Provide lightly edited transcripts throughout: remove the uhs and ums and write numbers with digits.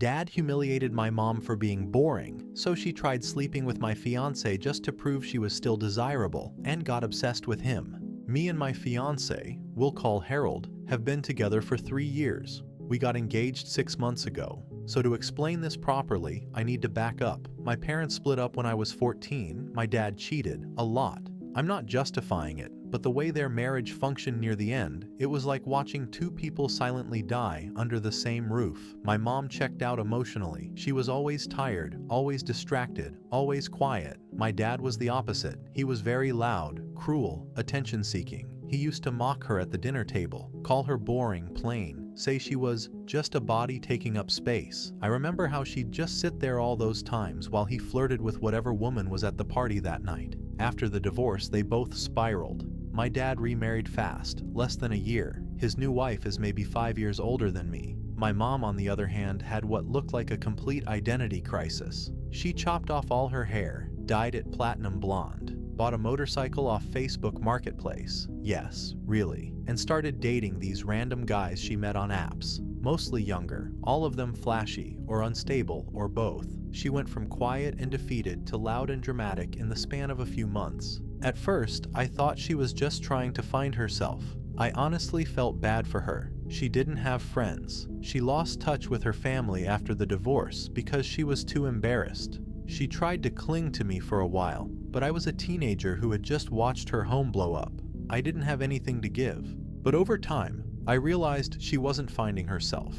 Dad humiliated my mom for being boring, so she tried sleeping with my fiancé just to prove she was still desirable and got obsessed with him. Me and my fiancé, we'll call Harold, have been together for 3 years. We got engaged 6 months ago. So to explain this properly, I need to back up. My parents split up when I was 14. My dad cheated a lot. I'm not justifying it, but the way their marriage functioned near the end, it was like watching two people silently die under the same roof. My mom checked out emotionally. She was always tired, always distracted, always quiet. My dad was the opposite. He was very loud, cruel, attention-seeking. He used to mock her at the dinner table, call her boring, plain, say she was just a body taking up space. I remember how she'd just sit there all those times while he flirted with whatever woman was at the party that night. After the divorce, they both spiraled. My dad remarried fast, less than a year. His new wife is maybe 5 years older than me. My mom, on the other hand, had what looked like a complete identity crisis. She chopped off all her hair, dyed it platinum blonde, bought a motorcycle off Facebook Marketplace, yes, really, and started dating these random guys she met on apps, mostly younger, all of them flashy or unstable or both. She went from quiet and defeated to loud and dramatic in the span of a few months. At first, I thought she was just trying to find herself. I honestly felt bad for her. She didn't have friends. She lost touch with her family after the divorce because she was too embarrassed. She tried to cling to me for a while, but I was a teenager who had just watched her home blow up. I didn't have anything to give. But over time, I realized she wasn't finding herself.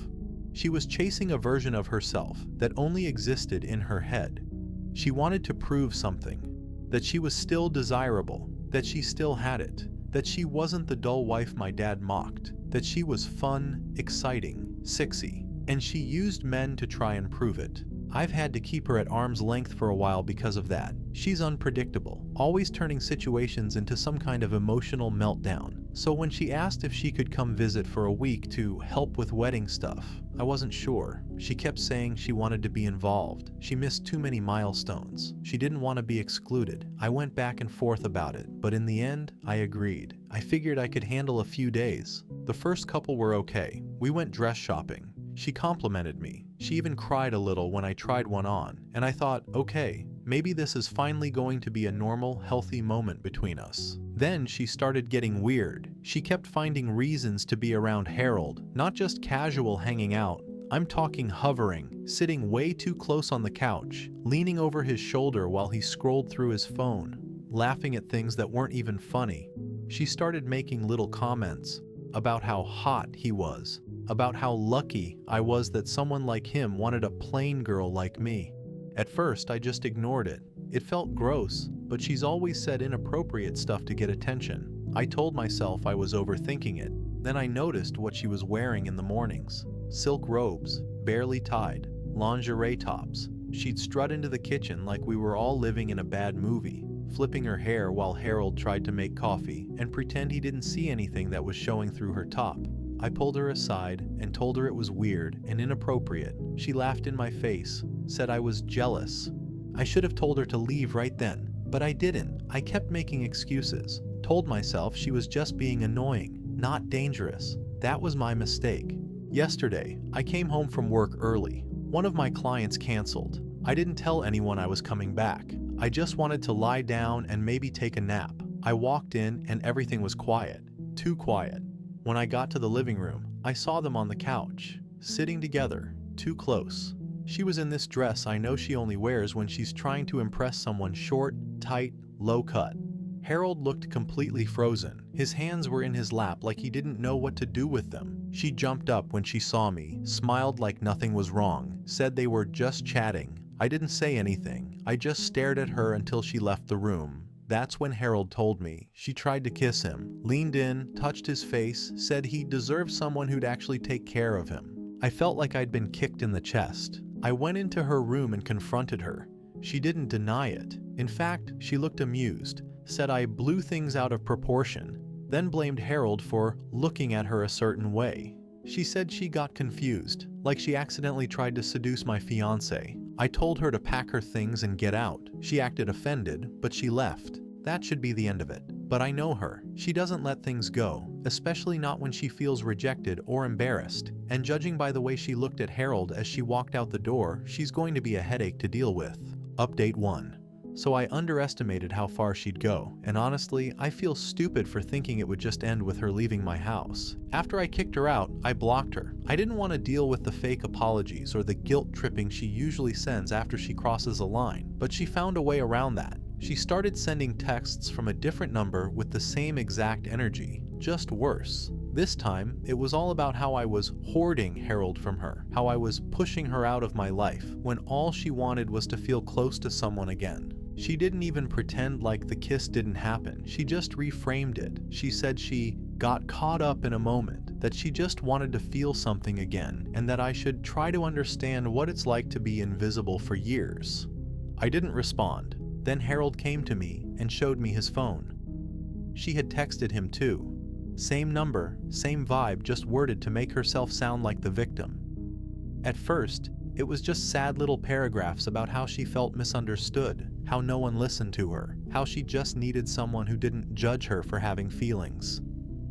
She was chasing a version of herself that only existed in her head. She wanted to prove something, that she was still desirable, that she still had it, that she wasn't the dull wife my dad mocked, that she was fun, exciting, sexy, and she used men to try and prove it. I've had to keep her at arm's length for a while because of that. She's unpredictable, always turning situations into some kind of emotional meltdown. So when she asked if she could come visit for a week to help with wedding stuff, I wasn't sure. She kept saying she wanted to be involved. She missed too many milestones. She didn't want to be excluded. I went back and forth about it, but in the end, I agreed. I figured I could handle a few days. The first couple were okay. We went dress shopping. She complimented me. She even cried a little when I tried one on, and I thought, okay, maybe this is finally going to be a normal, healthy moment between us. Then she started getting weird. She kept finding reasons to be around Harold, not just casual hanging out. I'm talking hovering, sitting way too close on the couch, leaning over his shoulder while he scrolled through his phone, laughing at things that weren't even funny. She started making little comments about how hot he was, about how lucky I was that someone like him wanted a plain girl like me. At first, I just ignored it. It felt gross, but she's always said inappropriate stuff to get attention. I told myself I was overthinking it. Then I noticed what she was wearing in the mornings. Silk robes, barely tied, lingerie tops. She'd strut into the kitchen like we were all living in a bad movie, flipping her hair while Harold tried to make coffee and pretend he didn't see anything that was showing through her top. I pulled her aside and told her it was weird and inappropriate. She laughed in my face, said I was jealous. I should have told her to leave right then, but I didn't. I kept making excuses, told myself she was just being annoying, not dangerous. That was my mistake. Yesterday, I came home from work early. One of my clients canceled. I didn't tell anyone I was coming back. I just wanted to lie down and maybe take a nap. I walked in and everything was quiet, too quiet. When I got to the living room, I saw them on the couch, sitting together, too close. She was in this dress I know she only wears when she's trying to impress someone short, tight, low cut. Harold looked completely frozen. His hands were in his lap like he didn't know what to do with them. She jumped up when she saw me, smiled like nothing was wrong, said they were just chatting. I didn't say anything. I just stared at her until she left the room. That's when Harold told me. She tried to kiss him, leaned in, touched his face, said he deserved someone who'd actually take care of him. I felt like I'd been kicked in the chest. I went into her room and confronted her. She didn't deny it. In fact, she looked amused, said I blew things out of proportion, then blamed Harold for looking at her a certain way. She said she got confused, like she accidentally tried to seduce my fiancé. I told her to pack her things and get out. She acted offended, but she left. That should be the end of it. But I know her. She doesn't let things go, especially not when she feels rejected or embarrassed. And judging by the way she looked at Harold as she walked out the door, she's going to be a headache to deal with. Update 1. So I underestimated how far she'd go, and honestly, I feel stupid for thinking it would just end with her leaving my house. After I kicked her out, I blocked her. I didn't want to deal with the fake apologies or the guilt tripping she usually sends after she crosses a line, but she found a way around that. She started sending texts from a different number with the same exact energy, just worse. This time, it was all about how I was hoarding Harold from her, how I was pushing her out of my life, when all she wanted was to feel close to someone again. She didn't even pretend like the kiss didn't happen, she just reframed it. She said she got caught up in a moment, that she just wanted to feel something again, and that I should try to understand what it's like to be invisible for years. I didn't respond. Then Harold came to me and showed me his phone. She had texted him too. Same number, same vibe, just worded to make herself sound like the victim. At first, it was just sad little paragraphs about how she felt misunderstood, how no one listened to her, how she just needed someone who didn't judge her for having feelings.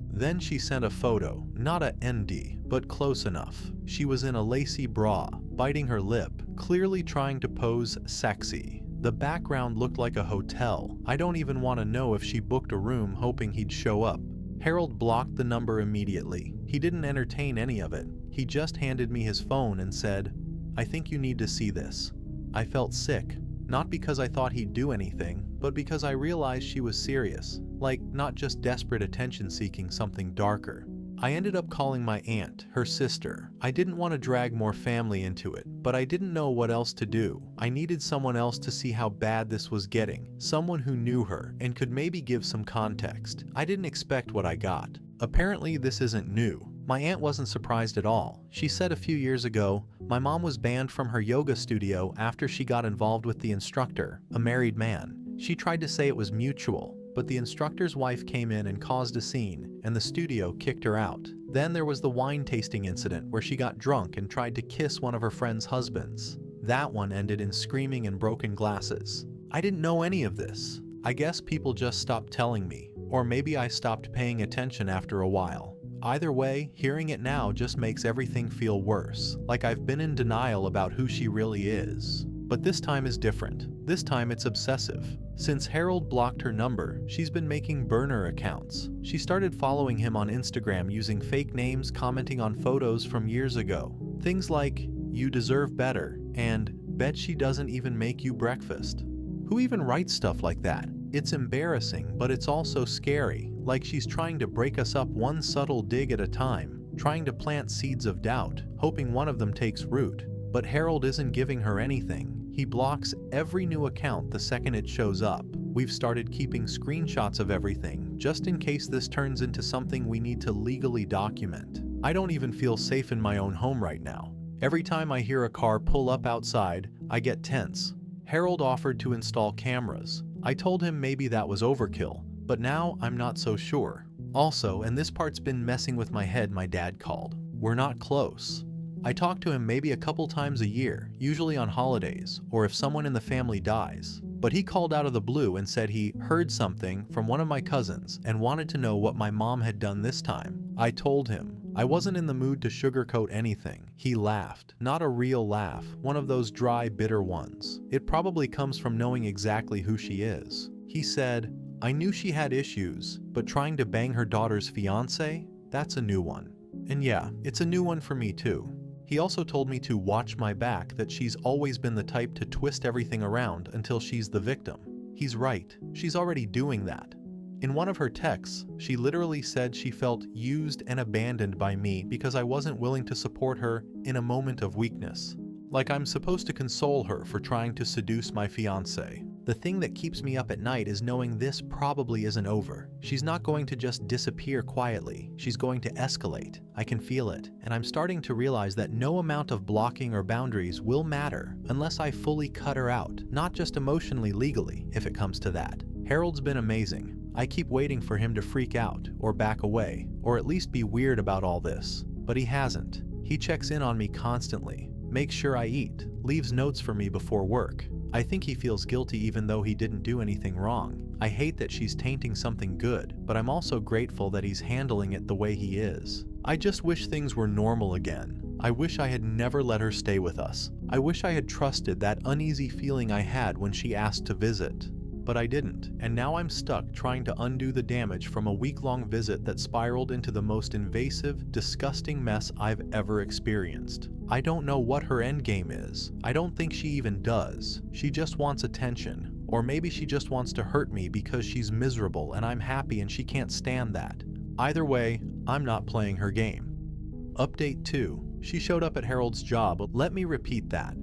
Then she sent a photo, not a ND, but close enough. She was in a lacy bra, biting her lip, clearly trying to pose sexy. The background looked like a hotel. I don't even want to know if she booked a room hoping he'd show up. Harold blocked the number immediately. He didn't entertain any of it. He just handed me his phone and said, "I think you need to see this." I felt sick, not because I thought he'd do anything, but because I realized she was serious, like not just desperate attention seeking something darker. I ended up calling my aunt, her sister. I didn't want to drag more family into it, but I didn't know what else to do. I needed someone else to see how bad this was getting, someone who knew her and could maybe give some context. I didn't expect what I got. Apparently this isn't new. My aunt wasn't surprised at all. She said a few years ago, my mom was banned from her yoga studio after she got involved with the instructor, a married man. She tried to say it was mutual, but the instructor's wife came in and caused a scene, and the studio kicked her out. Then there was the wine tasting incident where she got drunk and tried to kiss one of her friend's husbands. That one ended in screaming and broken glasses. I didn't know any of this. I guess people just stopped telling me, or maybe I stopped paying attention after a while. Either way, hearing it now just makes everything feel worse, like I've been in denial about who she really is. But this time is different. This time it's obsessive. Since Harold blocked her number, she's been making burner accounts. She started following him on Instagram using fake names, commenting on photos from years ago. Things like, "You deserve better," and "Bet she doesn't even make you breakfast." Who even writes stuff like that? It's embarrassing, but it's also scary, like she's trying to break us up one subtle dig at a time, trying to plant seeds of doubt, hoping one of them takes root. But Harold isn't giving her anything. He blocks every new account the second it shows up. We've started keeping screenshots of everything, just in case this turns into something we need to legally document. I don't even feel safe in my own home right now. Every time I hear a car pull up outside, I get tense. Harold offered to install cameras. I told him maybe that was overkill, but now I'm not so sure. Also, and this part's been messing with my head, my dad called. We're not close. I talk to him maybe a couple times a year, usually on holidays, or if someone in the family dies. But he called out of the blue and said he heard something from one of my cousins and wanted to know what my mom had done this time. I told him. I wasn't in the mood to sugarcoat anything. He laughed. Not a real laugh, one of those dry, bitter ones. It probably comes from knowing exactly who she is. He said, "I knew she had issues, but trying to bang her daughter's fiancé? That's a new one." And yeah, it's a new one for me too. He also told me to watch my back, that she's always been the type to twist everything around until she's the victim. He's right. She's already doing that. In one of her texts, she literally said she felt used and abandoned by me because I wasn't willing to support her in a moment of weakness. Like I'm supposed to console her for trying to seduce my fiancé. The thing that keeps me up at night is knowing this probably isn't over. She's not going to just disappear quietly. She's going to escalate. I can feel it. And I'm starting to realize that no amount of blocking or boundaries will matter unless I fully cut her out, not just emotionally, legally, if it comes to that. Harold's been amazing. I keep waiting for him to freak out, or back away, or at least be weird about all this. But he hasn't. He checks in on me constantly, makes sure I eat, leaves notes for me before work. I think he feels guilty even though he didn't do anything wrong. I hate that she's tainting something good, but I'm also grateful that he's handling it the way he is. I just wish things were normal again. I wish I had never let her stay with us. I wish I had trusted that uneasy feeling I had when she asked to visit. But I didn't, and now I'm stuck trying to undo the damage from a week-long visit that spiraled into the most invasive, disgusting mess I've ever experienced. I don't know what her endgame is. I don't think she even does. She just wants attention. Or maybe she just wants to hurt me because she's miserable and I'm happy and she can't stand that. Either way, I'm not playing her game. Update 2. She showed up at Harold's job. Let me repeat that.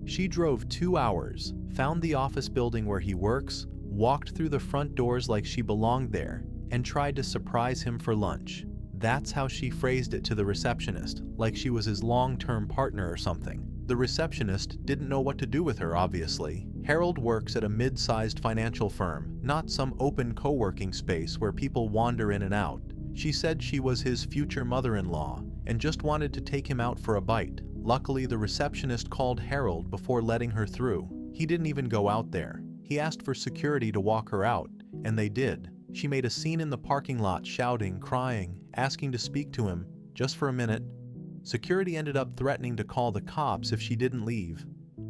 She drove 2 hours, found the office building where he works, walked through the front doors like she belonged there, and tried to surprise him for lunch. That's how she phrased it to the receptionist, like she was his long-term partner or something. The receptionist didn't know what to do with her, obviously. Harold works at a mid-sized financial firm, not some open co-working space where people wander in and out. She said she was his future mother-in-law and just wanted to take him out for a bite. Luckily, the receptionist called Harold before letting her through. He didn't even go out there. He asked for security to walk her out, and they did. She made a scene in the parking lot, shouting, crying, asking to speak to him, just for a minute. Security ended up threatening to call the cops if she didn't leave.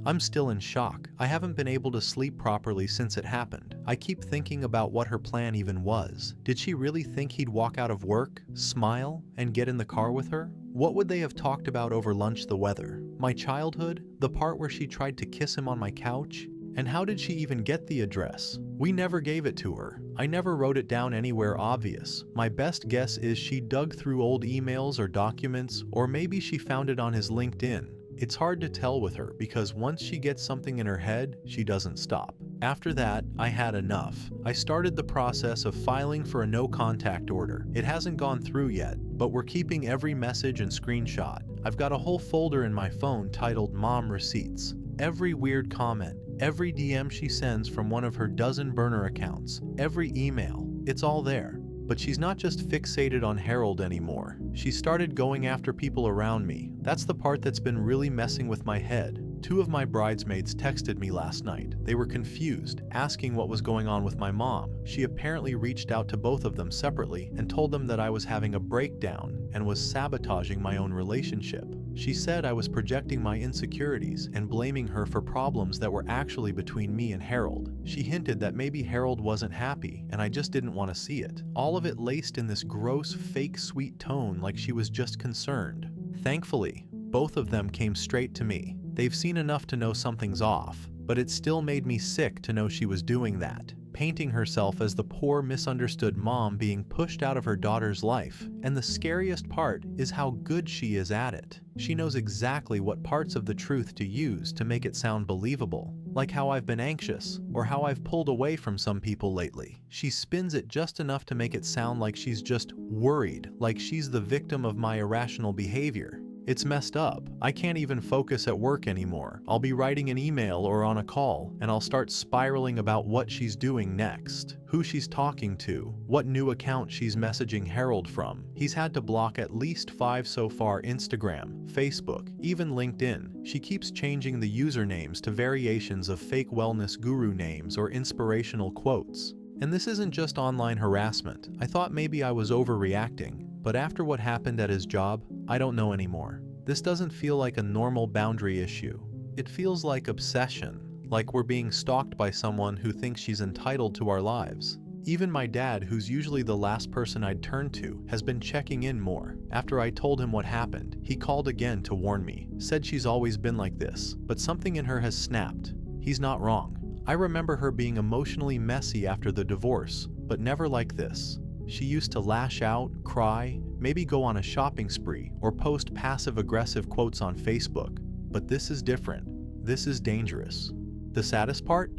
I'm still in shock. I haven't been able to sleep properly since it happened. I keep thinking about what her plan even was. Did she really think he'd walk out of work, smile, and get in the car with her? What would they have talked about over lunch? The weather? My childhood? The part where she tried to kiss him on my couch? And how did she even get the address? We never gave it to her. I never wrote it down anywhere obvious. My best guess is she dug through old emails or documents, or maybe she found it on his LinkedIn. It's hard to tell with her because once she gets something in her head, she doesn't stop. After that, I had enough. I started the process of filing for a no-contact order. It hasn't gone through yet, but we're keeping every message and screenshot. I've got a whole folder in my phone titled Mom Receipts. Every weird comment, every DM she sends from one of her dozen burner accounts, every email, it's all there. But she's not just fixated on Harold anymore. She started going after people around me. That's the part that's been really messing with my head. 2 of my bridesmaids texted me last night. They were confused, asking what was going on with my mom. She apparently reached out to both of them separately and told them that I was having a breakdown and was sabotaging my own relationship. She said I was projecting my insecurities and blaming her for problems that were actually between me and Harold. She hinted that maybe Harold wasn't happy and I just didn't want to see it. All of it laced in this gross, fake sweet tone like she was just concerned. Thankfully, both of them came straight to me. They've seen enough to know something's off, but it still made me sick to know she was doing that, painting herself as the poor, misunderstood mom being pushed out of her daughter's life. And the scariest part is how good she is at it. She knows exactly what parts of the truth to use to make it sound believable, like how I've been anxious or how I've pulled away from some people lately. She spins it just enough to make it sound like she's just worried, like she's the victim of my irrational behavior. It's messed up. I can't even focus at work anymore. I'll be writing an email or on a call, and I'll start spiraling about what she's doing next, who she's talking to, what new account she's messaging Harold from. He's had to block at least 5 so far: Instagram, Facebook, even LinkedIn. She keeps changing the usernames to variations of fake wellness guru names or inspirational quotes. And this isn't just online harassment. I thought maybe I was overreacting, but after what happened at his job, I don't know anymore. This doesn't feel like a normal boundary issue. It feels like obsession, like we're being stalked by someone who thinks she's entitled to our lives. Even my dad, who's usually the last person I'd turn to, has been checking in more. After I told him what happened, he called again to warn me, said she's always been like this, but something in her has snapped. He's not wrong. I remember her being emotionally messy after the divorce, but never like this. She used to lash out, cry, maybe go on a shopping spree, or post passive-aggressive quotes on Facebook. But this is different. This is dangerous. The saddest part?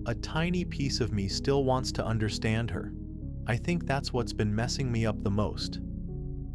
A tiny piece of me still wants to understand her. I think that's what's been messing me up the most.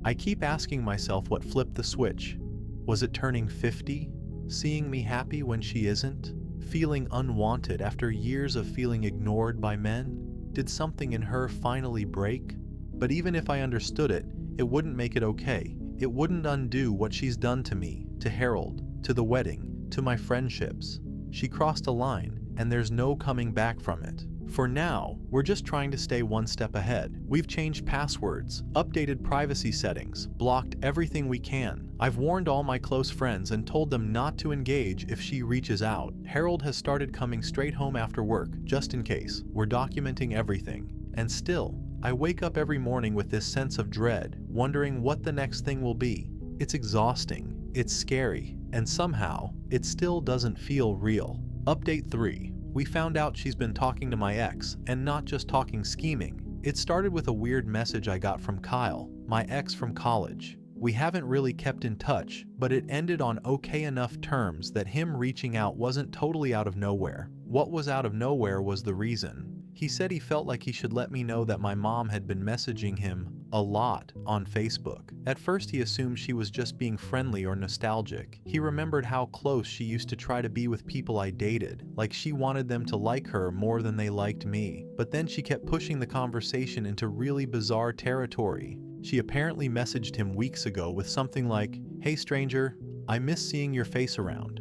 I keep asking myself what flipped the switch. Was it turning 50? Seeing me happy when she isn't? Feeling unwanted after years of feeling ignored by men? Did something in her finally break? But even if I understood it, it wouldn't make it okay. It wouldn't undo what she's done to me, to Harold, to the wedding, to my friendships. She crossed a line, and there's no coming back from it. For now, we're just trying to stay one step ahead. We've changed passwords, updated privacy settings, blocked everything we can. I've warned all my close friends and told them not to engage if she reaches out. Harold has started coming straight home after work, just in case. We're documenting everything. And still, I wake up every morning with this sense of dread, wondering what the next thing will be. It's exhausting, it's scary, and somehow, it still doesn't feel real. Update 3. We found out she's been talking to my ex, and not just talking scheming. It started with a weird message I got from Kyle, my ex from college. We haven't really kept in touch, but it ended on okay enough terms that him reaching out wasn't totally out of nowhere. What was out of nowhere was the reason. He said he felt like he should let me know that my mom had been messaging him a lot on Facebook. At first he assumed she was just being friendly or nostalgic. He remembered how close she used to try to be with people I dated, like she wanted them to like her more than they liked me. But then she kept pushing the conversation into really bizarre territory. She apparently messaged him weeks ago with something like, "Hey stranger, I miss seeing your face around."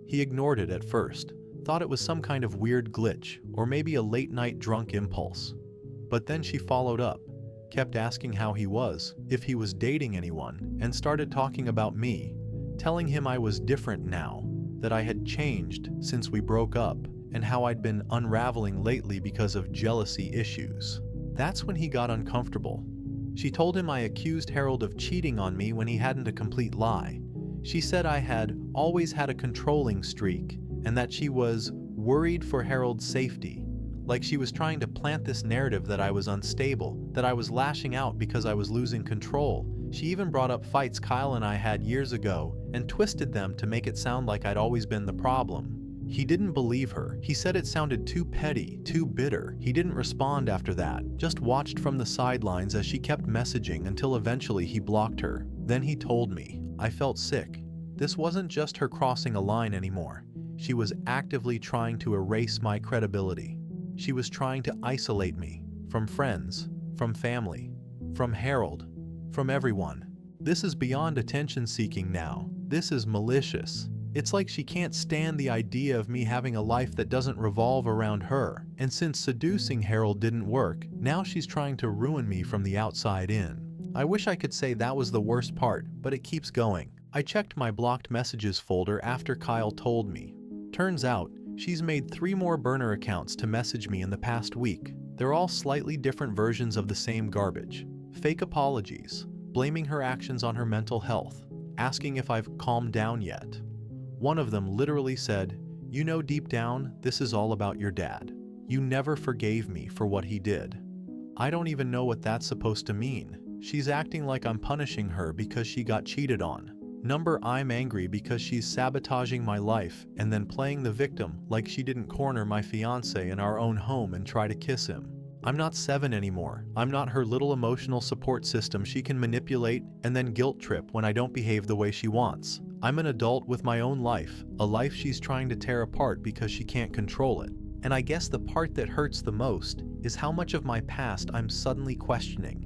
He ignored it at first, thought it was some kind of weird glitch, or maybe a late-night drunk impulse. But then she followed up, kept asking how he was, if he was dating anyone, and started talking about me, telling him I was different now, that I had changed since we broke up, and how I'd been unraveling lately because of jealousy issues. That's when he got uncomfortable. She told him I accused Harold of cheating on me when he hadn't a complete lie. She said I had always had a controlling streak, and that she was worried for Harold's safety. Like she was trying to plant this narrative that I was unstable, that I was lashing out because I was losing control. She even brought up fights Kyle and I had years ago and twisted them to make it sound like I'd always been the problem. He didn't believe her. He said it sounded too petty, too bitter. He didn't respond after that, just watched from the sidelines as she kept messaging until eventually he blocked her. Then he told me. I felt sick. This wasn't just her crossing a line anymore. She was actively trying to erase my credibility. She was trying to isolate me from friends, from family, from Harold, from everyone. This is beyond attention-seeking now. This is malicious. It's like she can't stand the idea of me having a life that doesn't revolve around her. And since seducing Harold didn't work, now she's trying to ruin me from the outside in. I wish I could say that was the worst part, but it keeps going. I checked my blocked messages folder after Kyle told me. Turns out, she's made 3 more burner accounts to message me in the past week. They're all slightly different versions of the same garbage. Fake apologies, blaming her actions on her mental health, asking if I've calmed down yet. One of them literally said, "You know deep down, this is all about your dad. You never forgave me for what he did." I don't even know what that's supposed to mean. She's acting like I'm punishing her because she got cheated on. I'm angry because she's sabotaging my life and then playing the victim like she didn't corner my fiancé in our own home and try to kiss him. I'm not 7 anymore. I'm not her little emotional support system she can manipulate and then guilt trip when I don't behave the way she wants. I'm an adult with my own life, a life she's trying to tear apart because she can't control it. And I guess the part that hurts the most is how much of my past I'm suddenly questioning.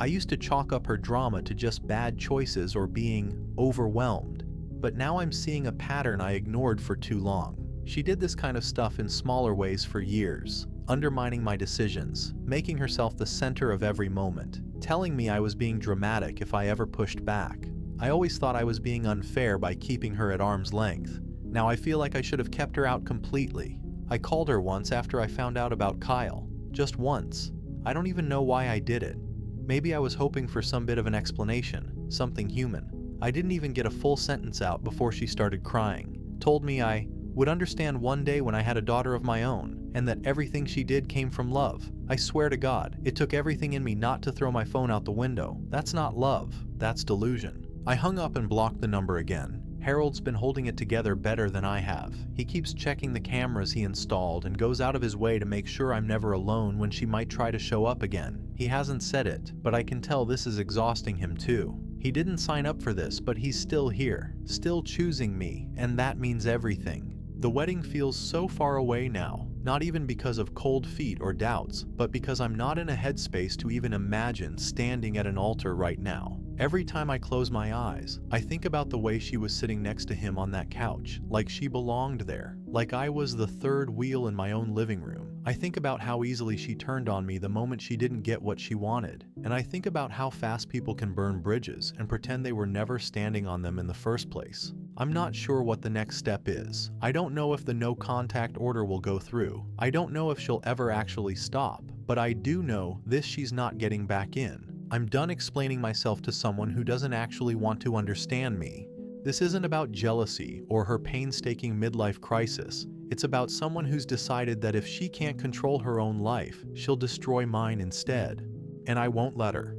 I used to chalk up her drama to just bad choices or being overwhelmed, but now I'm seeing a pattern I ignored for too long. She did this kind of stuff in smaller ways for years, undermining my decisions, making herself the center of every moment, telling me I was being dramatic if I ever pushed back. I always thought I was being unfair by keeping her at arm's length. Now I feel like I should have kept her out completely. I called her once after I found out about Kyle. Just once. I don't even know why I did it. Maybe I was hoping for some bit of an explanation, something human. I didn't even get a full sentence out before she started crying. Told me I would understand one day when I had a daughter of my own, and that everything she did came from love. I swear to God, it took everything in me not to throw my phone out the window. That's not love, that's delusion. I hung up and blocked the number again. Harold's been holding it together better than I have. He keeps checking the cameras he installed and goes out of his way to make sure I'm never alone when she might try to show up again. He hasn't said it, but I can tell this is exhausting him too. He didn't sign up for this, but he's still here, still choosing me, and that means everything. The wedding feels so far away now, not even because of cold feet or doubts, but because I'm not in a headspace to even imagine standing at an altar right now. Every time I close my eyes, I think about the way she was sitting next to him on that couch, like she belonged there, like I was the third wheel in my own living room. I think about how easily she turned on me the moment she didn't get what she wanted, and I think about how fast people can burn bridges and pretend they were never standing on them in the first place. I'm not sure what the next step is. I don't know if the no contact order will go through. I don't know if she'll ever actually stop, but I do know this: she's not getting back in. I'm done explaining myself to someone who doesn't actually want to understand me. This isn't about jealousy or her painstaking midlife crisis. It's about someone who's decided that if she can't control her own life, she'll destroy mine instead. And I won't let her.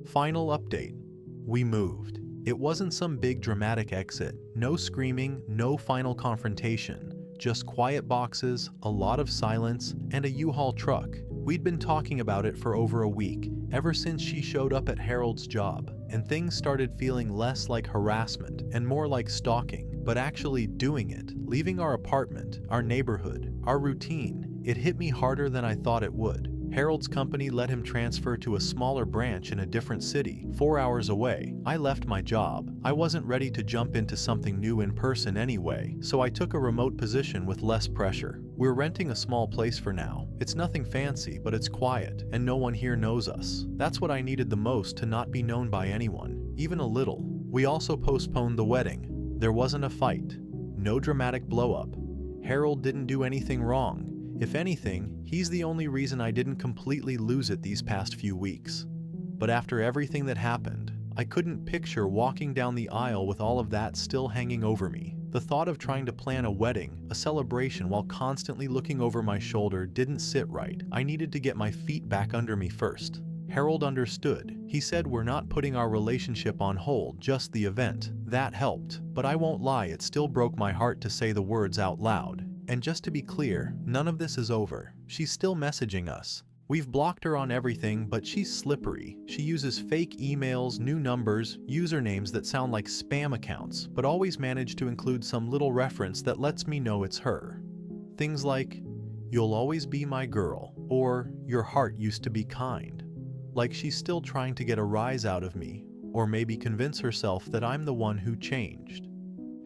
Final update. We moved. It wasn't some big dramatic exit. No screaming, no final confrontation. Just quiet boxes, a lot of silence, and a U-Haul truck. We'd been talking about it for over a week, ever since she showed up at Harold's job, and things started feeling less like harassment and more like stalking, but actually doing it, leaving our apartment, our neighborhood, our routine. It hit me harder than I thought it would. Harold's company let him transfer to a smaller branch in a different city, 4 hours away. I left my job. I wasn't ready to jump into something new in person anyway, so I took a remote position with less pressure. We're renting a small place for now. It's nothing fancy, but it's quiet, and no one here knows us. That's what I needed the most, to not be known by anyone, even a little. We also postponed the wedding. There wasn't a fight. No dramatic blow-up. Harold didn't do anything wrong. If anything, he's the only reason I didn't completely lose it these past few weeks. But after everything that happened, I couldn't picture walking down the aisle with all of that still hanging over me. The thought of trying to plan a wedding, a celebration, while constantly looking over my shoulder didn't sit right. I needed to get my feet back under me first. Harold understood. He said we're not putting our relationship on hold, just the event. That helped. But I won't lie, it still broke my heart to say the words out loud. And just to be clear, none of this is over. She's still messaging us. We've blocked her on everything, but she's slippery. She uses fake emails, new numbers, usernames that sound like spam accounts, but always manage to include some little reference that lets me know it's her. Things like, "You'll always be my girl," or "Your heart used to be kind." Like she's still trying to get a rise out of me, or maybe convince herself that I'm the one who changed.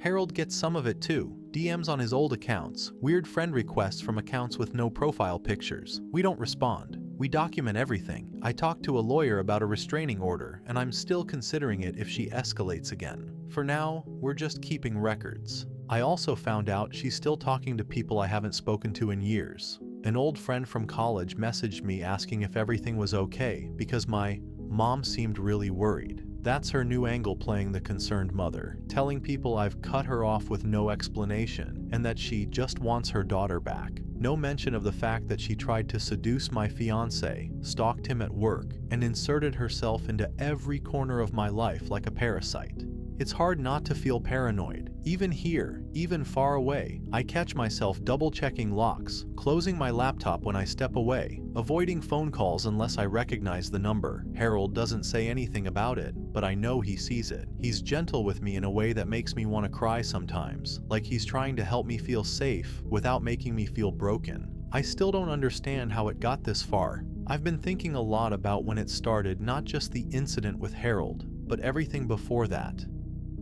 Harold gets some of it too. DMs on his old accounts, weird friend requests from accounts with no profile pictures. We don't respond. We document everything. I talked to a lawyer about a restraining order, and I'm still considering it if she escalates again. For now, we're just keeping records. I also found out she's still talking to people I haven't spoken to in years. An old friend from college messaged me asking if everything was okay because my mom seemed really worried. That's her new angle, playing the concerned mother, telling people I've cut her off with no explanation and that she just wants her daughter back. No mention of the fact that she tried to seduce my fiancé, stalked him at work, and inserted herself into every corner of my life like a parasite. It's hard not to feel paranoid. Even here, even far away, I catch myself double-checking locks, closing my laptop when I step away, avoiding phone calls unless I recognize the number. Harold doesn't say anything about it, but I know he sees it. He's gentle with me in a way that makes me want to cry sometimes, like he's trying to help me feel safe without making me feel broken. I still don't understand how it got this far. I've been thinking a lot about when it started, not just the incident with Harold, but everything before that.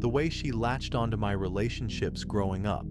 The way she latched onto my relationships growing up,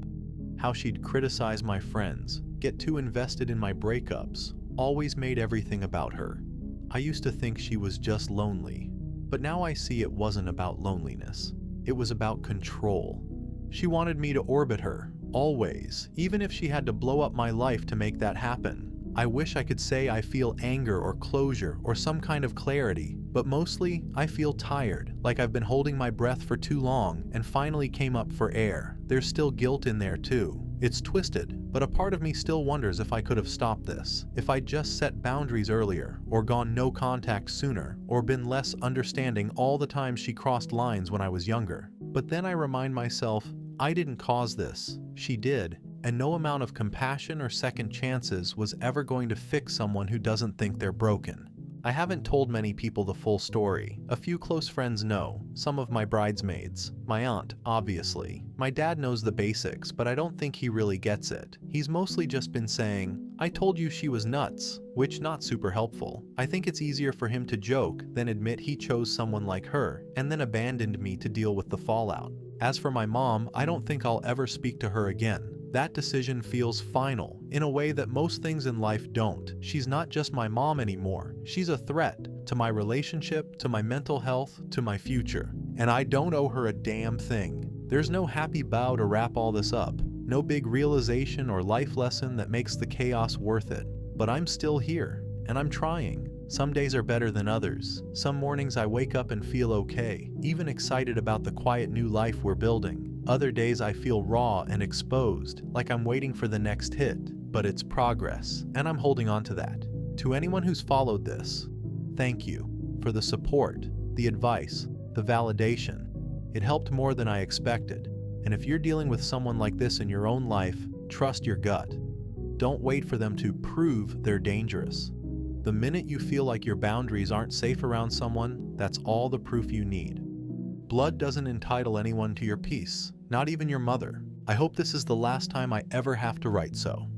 how she'd criticize my friends, get too invested in my breakups, always made everything about her. I used to think she was just lonely, but now I see it wasn't about loneliness. It was about control. She wanted me to orbit her, always, even if she had to blow up my life to make that happen. I wish I could say I feel anger or closure or some kind of clarity, but mostly I feel tired, like I've been holding my breath for too long and finally came up for air. There's still guilt in there too. It's twisted, but a part of me still wonders if I could have stopped this, if I'd just set boundaries earlier, or gone no contact sooner, or been less understanding all the time she crossed lines when I was younger. But then I remind myself, I didn't cause this. She did. And no amount of compassion or second chances was ever going to fix someone who doesn't think they're broken. I haven't told many people the full story. A few close friends know, some of my bridesmaids, my aunt, obviously. My dad knows the basics, but I don't think he really gets it. He's mostly just been saying, "I told you she was nuts," which not super helpful. I think it's easier for him to joke than admit he chose someone like her and then abandoned me to deal with the fallout. As for my mom, I don't think I'll ever speak to her again. That decision feels final, in a way that most things in life don't. She's not just my mom anymore. She's a threat to my relationship, to my mental health, to my future. And I don't owe her a damn thing. There's no happy bow to wrap all this up. No big realization or life lesson that makes the chaos worth it. But I'm still here, and I'm trying. Some days are better than others. Some mornings I wake up and feel okay, even excited about the quiet new life we're building. Other days I feel raw and exposed, like I'm waiting for the next hit. But it's progress, and I'm holding on to that. To anyone who's followed this, thank you for the support, the advice, the validation. It helped more than I expected. And if you're dealing with someone like this in your own life, trust your gut. Don't wait for them to prove they're dangerous. The minute you feel like your boundaries aren't safe around someone, that's all the proof you need. Blood doesn't entitle anyone to your peace, not even your mother. I hope this is the last time I ever have to write so.